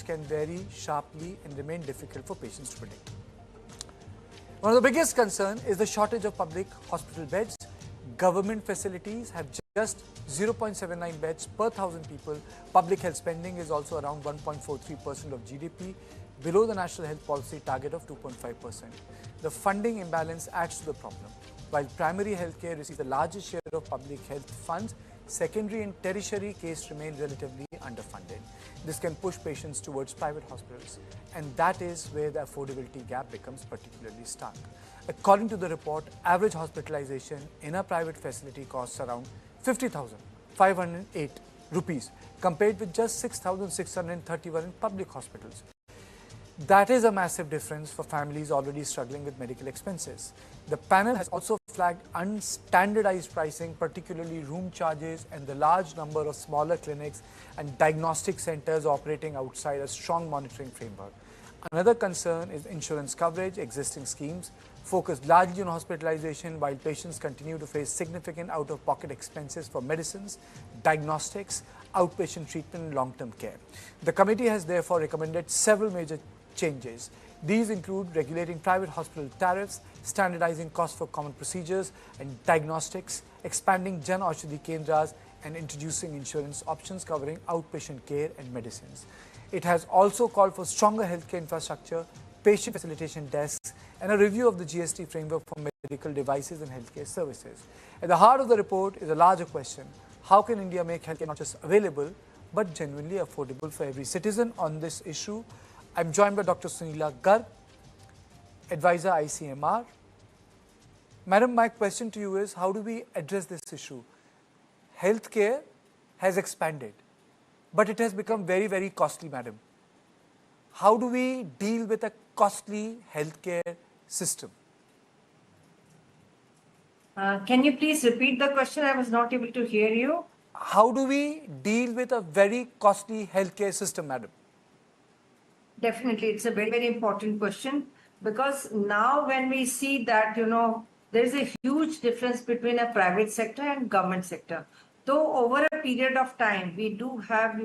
can vary sharply and remain difficult for patients to predict. One of the biggest concerns is the shortage of public hospital beds. Government facilities have just 0.79 beds per 1,000 people. Public health spending is also around 1.43% of GDP, below the National Health Policy target of 2.5%. The funding imbalance adds to the problem. While primary healthcare receives the largest share of public health funds, secondary and tertiary cases remain relatively underfunded. This can push patients towards private hospitals, and that is where the affordability gap becomes particularly stark. According to the report, average hospitalization in a private facility costs around 50,508 rupees, compared with just 6,631 in public hospitals. That is a massive difference for families already struggling with medical expenses. The panel has also flagged unstandardized pricing, particularly room charges, and the large number of smaller clinics and diagnostic centers operating outside a strong monitoring framework. Another concern is insurance coverage. Existing schemes focus largely on hospitalization, while patients continue to face significant out-of-pocket expenses for medicines, diagnostics, outpatient treatment, and long-term care. The committee has therefore recommended several major changes. These include regulating private hospital tariffs, standardizing costs for common procedures and diagnostics, expanding Jan Aushadhi Kendras, and introducing insurance options covering outpatient care and medicines. It has also called for stronger healthcare infrastructure, patient facilitation desks, and a review of the GST framework for medical devices and healthcare services. At the heart of the report is a larger question: how can India make healthcare not just available, but genuinely affordable for every citizen? On this issue, I'm joined by Dr. Sunila Garg, advisor ICMR. Madam, my question to you is, how do we address this issue? Healthcare has expanded, but it has become very, very costly, madam. How do we deal with a costly healthcare system? Can you please repeat the question? I was not able to hear you. How do we deal with a very costly healthcare system, madam? Definitely, it's a very, very important question, because now when we see that, there is a huge difference between a private sector and government sector. Though over a period of time, we do have,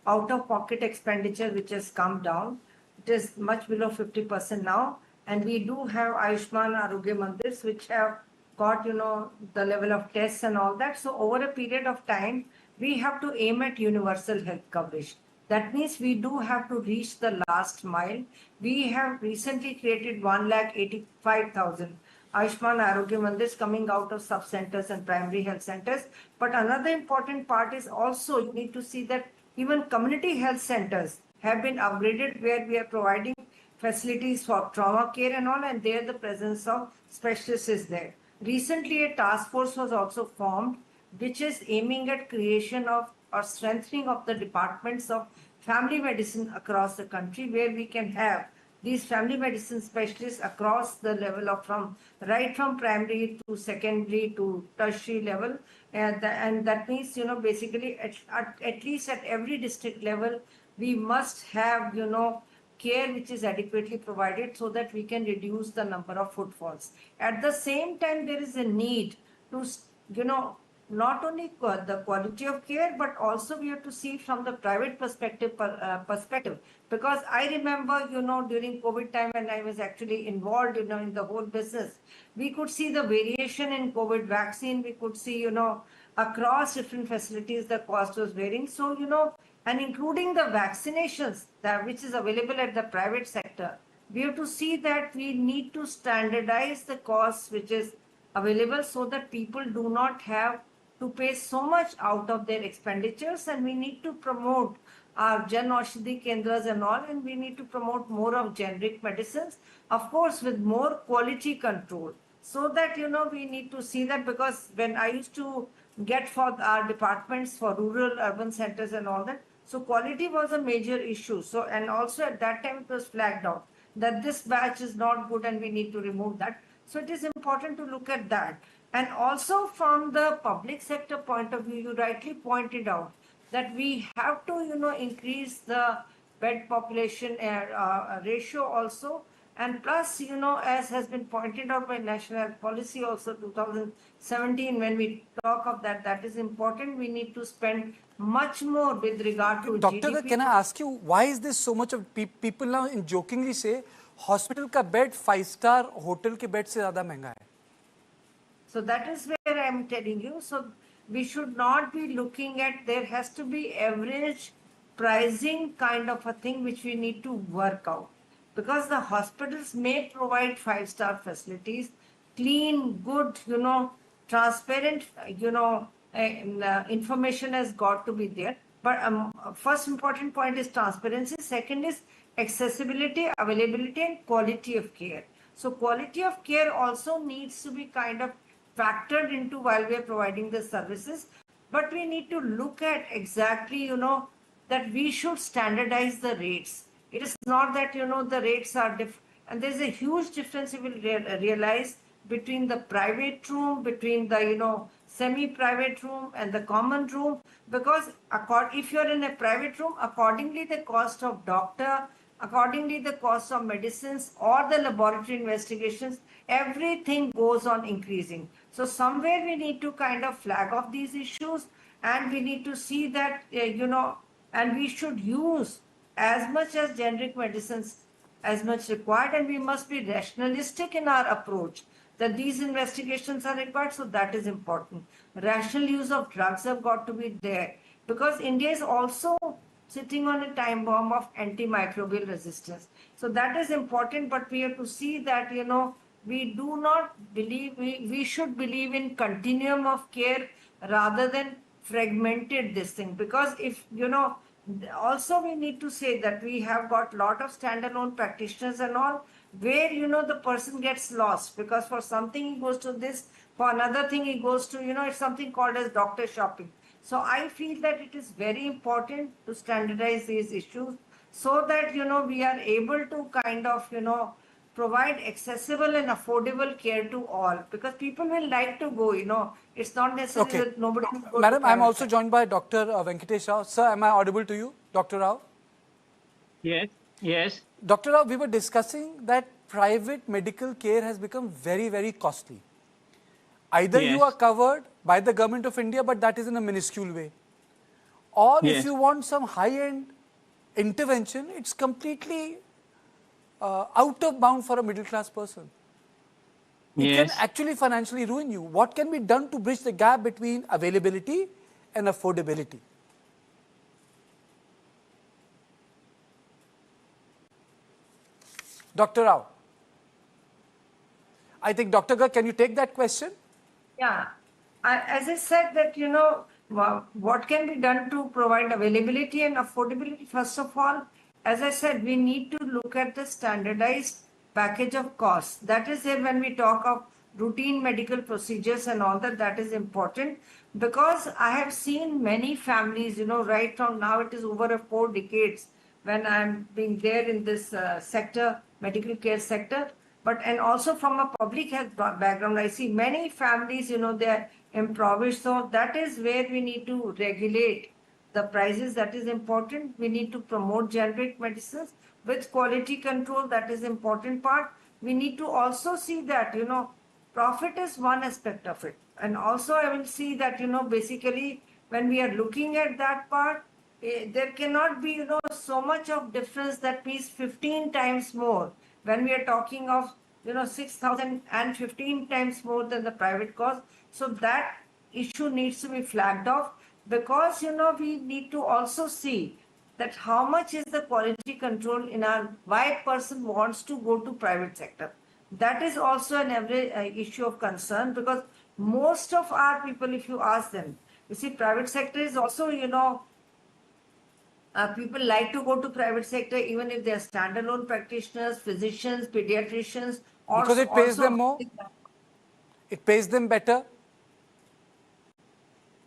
out-of-pocket expenditure which has come down. It is much below 50% now. And we do have Ayushman Arogya Mandirs, which have got, the level of tests and all that. So over a period of time, we have to aim at universal health coverage. That means we do have to reach the last mile. We have recently created 1,85,000 Ayushman Arogya Mandirs coming out of sub-centers and primary health centers. But another important part is also you need to see that even community health centers have been upgraded, where we are providing facilities for trauma care and all, and there the presence of specialists is there. Recently, a task force was also formed, which is aiming at creation of or strengthening of the departments of family medicine across the country, where we can have these family medicine specialists across the level of right from primary to secondary to tertiary level. And that means, basically at least at every district level, we must have, care which is adequately provided, so that we can reduce the number of footfalls. At the same time, there is a need to, not only the quality of care, but also we have to see from the private perspective, because I remember, during COVID time, when I was actually involved, in the whole business, we could see the variation in COVID vaccine. We could see, across different facilities, the cost was varying. So, and including the vaccinations which is available at the private sector, we have to see that we need to standardize the costs which is available, so that people do not have to pay so much out of their expenditures. And we need to promote our Jan Aushadhi Kendras and all, and we need to promote more of generic medicines, of course, with more quality control. So that, we need to see that, because when I used to get for our departments for rural urban centers and all that, so quality was a major issue. So, and also at that time it was flagged out that this batch is not good and we need to remove that. So it is important to look at that. And also from the public sector point of view, you rightly pointed out that we have to, increase the bed population ratio also. And plus, as has been pointed out by National Health Policy also 2017, when we talk of that, that is important. We need to spend much more with regard to Doctor, GDP. can I ask you, why is this so much of people now in jokingly say hospital का bed 5-star hotel के bed से ज़्यादा महंगा है? So that is where I am telling you. So we should not be looking at, there has to be average pricing kind of a thing which we need to work out. Because the hospitals may provide 5-star facilities, clean, good, transparent, information has got to be there. But first important point is transparency. Second is accessibility, availability, and quality of care. So quality of care also needs to be kind of factored into while we are providing the services. But we need to look at exactly, that we should standardize the rates. It is not that, the rates are different. And there's a huge difference you will realize between the private room, between the, semi-private room and the common room. Because if you're in a private room, accordingly the cost of doctor, accordingly the cost of medicines or the laboratory investigations, everything goes on increasing. So somewhere we need to kind of flag off these issues, and we need to see that, and we should use as much as generic medicines as much required, and we must be rationalistic in our approach that these investigations are required. So that is important. Rational use of drugs have got to be there, because India is also sitting on a time bomb of antimicrobial resistance. So that is important, but we have to see that, we do not believe, we should believe in continuum of care rather than fragmented this thing. Because if, also we need to say that we have got lot of standalone practitioners and all, where, the person gets lost, because for something he goes to this, for another thing he goes to, it's something called as doctor shopping. So I feel that it is very important to standardize these issues so that, we are able to kind of, provide accessible and affordable care to all, because people will like to go, it's not necessary Okay. that nobody will go. Madam, I'm also joined by Dr. Venkatesh Rao. Sir, am I audible to you, Dr. Rao? Yes, yes. Dr. Rao, we were discussing that private medical care has become very, very costly. Either you Yes. are covered by the government of India, but that is in a minuscule way. Or if Yes. you want some high-end intervention, it's completely out of bound for a middle-class person. It can Yes. actually financially ruin you. What can be done to bridge the gap between availability and affordability? Dr. Rao. I think, Dr. Gar, can you take that question? Yeah, as I said that, what can be done to provide availability and affordability? First of all, as I said, we need to look at the standardized package of costs. That is there when we talk of routine medical procedures and all that, that is important. Because I have seen many families, right from now, it is over 4 decades when I'm being there in this sector, medical care sector. But, and also from a public health background, I see many families, they are impoverished. So that is where we need to regulate the prices. That is important. We need to promote generic medicines with quality control. That is important part. We need to also see that, profit is one aspect of it. And also I will see that, basically when we are looking at that part, there cannot be, so much of difference, that means 15 times more. When we are talking of, 6,000 and 15 times more than the private cost. So that issue needs to be flagged off, because, we need to also see that how much is the quality control in our, why a person wants to go to private sector. That is also an issue of concern, because most of our people, if you ask them, you see, private sector is also, people like to go to private sector even if they are standalone practitioners, physicians, pediatricians, or Because it pays also, them more? It pays them better?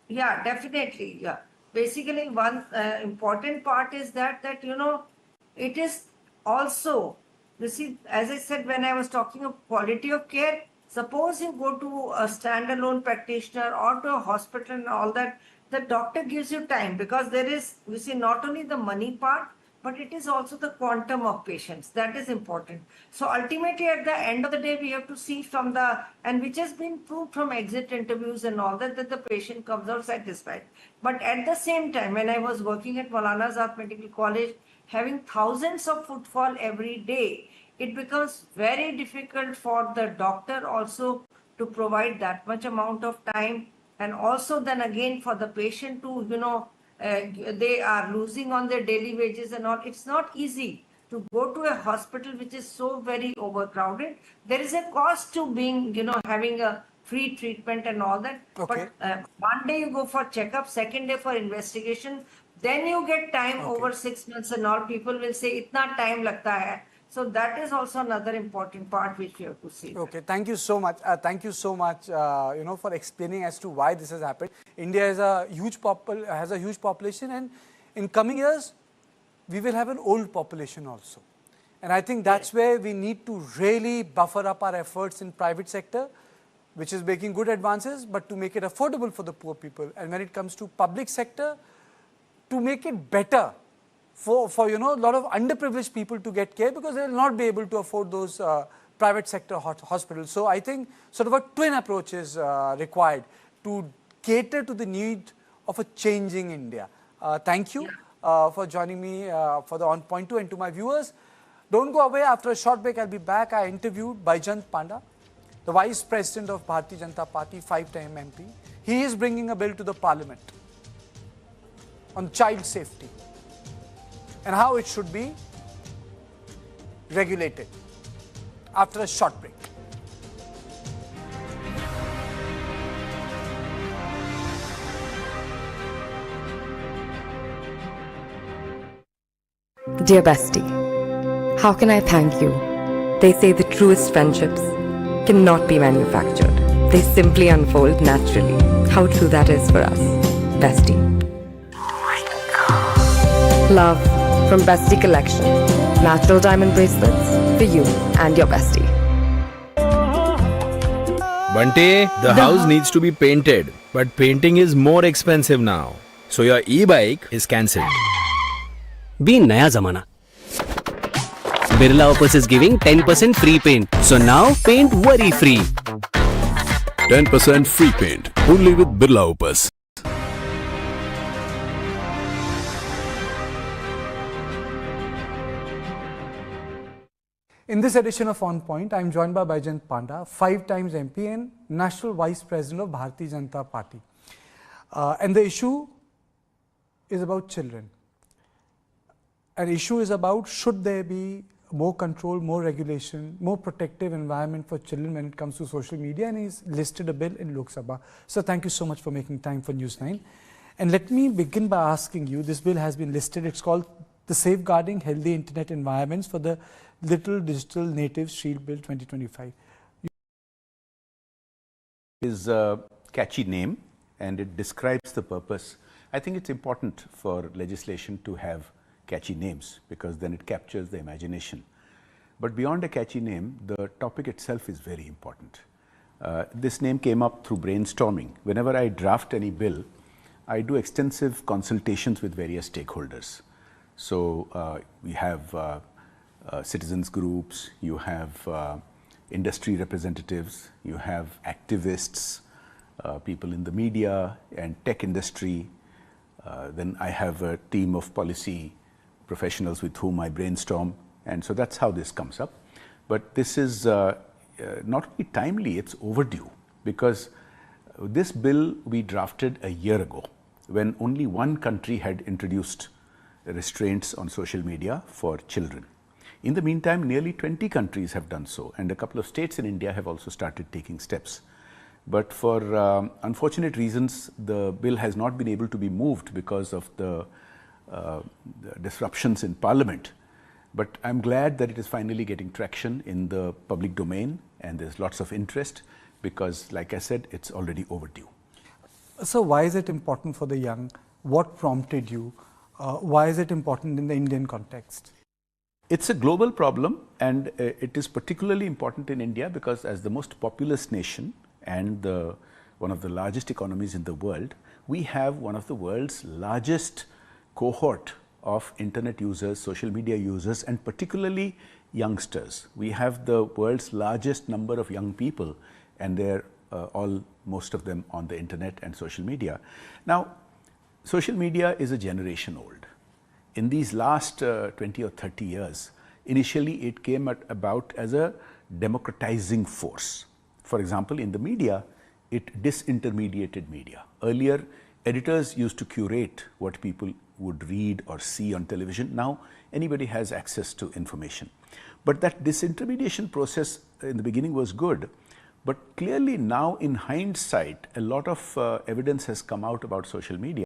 Yeah, definitely. Yeah. Basically, one important part is that, it is also, you see, as I said, when I was talking of quality of care, suppose you go to a standalone practitioner or to a hospital and all that, the doctor gives you time, because there is, you see, not only the money part, but it is also the quantum of patients. That is important. So ultimately, at the end of the day, we have to see from the, and which has been proved from exit interviews and all that, that the patient comes out satisfied. But at the same time, when I was working at Maulana Azad Medical College, having thousands of footfall every day, it becomes very difficult for the doctor also to provide that much amount of time, and also then again for the patient to, they are losing on their daily wages and all. It's not easy to go to a hospital which is so very overcrowded. There is a cost to being, having a free treatment and all that. Okay. But one day you go for checkup, second day for investigation, then you get time over 6 months and all. People will say, "Itna time lagta hai." So that is also another important part which we have to see. Okay, thank you so much. Thank you so much, for explaining as to why this has happened. India has a huge population, and in coming years, we will have an old population also. And I think that's where we need to really buffer up our efforts in private sector, which is making good advances, but to make it affordable for the poor people. And when it comes to public sector, to make it better for a lot of underprivileged people to get care, because they will not be able to afford those private sector hospitals. So I think sort of a twin approach is required to cater to the need of a changing India. Thank you for joining me for the On Point 2, and to my viewers, don't go away. After a short break, I'll be back. I interviewed Baijant Panda, the Vice President of Bharatiya Janata Party, 5-time MP. He is bringing a bill to the Parliament on child safety and how it should be regulated. After a short break. Dear Bestie, how can I thank you? They say the truest friendships cannot be manufactured. They simply unfold naturally. How true that is for us. Bestie. Love from Bestie Collection. Natural diamond bracelets for you and your bestie. Bunty, the house needs to be painted, but painting is more expensive now. So your e-bike is cancelled. Be naya zamana. Birla Opus is giving 10% free paint. So now paint worry free. 10% free paint only with Birla Opus. In this edition of On Point, I am joined by Baijant Panda, 5 times MP and National Vice President of Bharatiya Janata Party. And the issue is about children. An issue is about, should there be more control, more regulation, more protective environment for children when it comes to social media, and he's listed a bill in Lok Sabha. So thank you so much for making time for News 9. And let me begin by asking you, this bill has been listed, it's called the Safeguarding Healthy Internet Environments for the Little Digital Natives Shield Bill 2025. Is a catchy name and it describes the purpose. I think it's important for legislation to have catchy names because then it captures the imagination. But beyond a catchy name, the topic itself is very important. This name came up through brainstorming. Whenever I draft any bill, I do extensive consultations with various stakeholders. So we have citizens groups, you have industry representatives, you have activists, people in the media and tech industry. Then I have a team of policy professionals with whom I brainstorm, and so that's how this comes up. But this is not only timely, it's overdue, because this bill we drafted a year ago when only one country had introduced restraints on social media for children. In the meantime, nearly 20 countries have done so, and a couple of states in India have also started taking steps. But for unfortunate reasons, the bill has not been able to be moved because of the disruptions in Parliament. But I'm glad that it is finally getting traction in the public domain, and there's lots of interest because, like I said, it's already overdue. So why is it important for the young? What prompted you? Why is it important in the Indian context? It's a global problem, and it is particularly important in India because as the most populous nation and one of the largest economies in the world, we have one of the world's largest cohort of internet users, social media users, and particularly youngsters. We have the world's largest number of young people, and they're most of them on the internet and social media. Now, social media is a generation old. In these last 20 or 30 years, initially it came about as a democratizing force. For example, in the media, it disintermediated media. Earlier, editors used to curate what people would read or see on television. Now, anybody has access to information. But that disintermediation process in the beginning was good. But clearly now, in hindsight, a lot of evidence has come out about social media.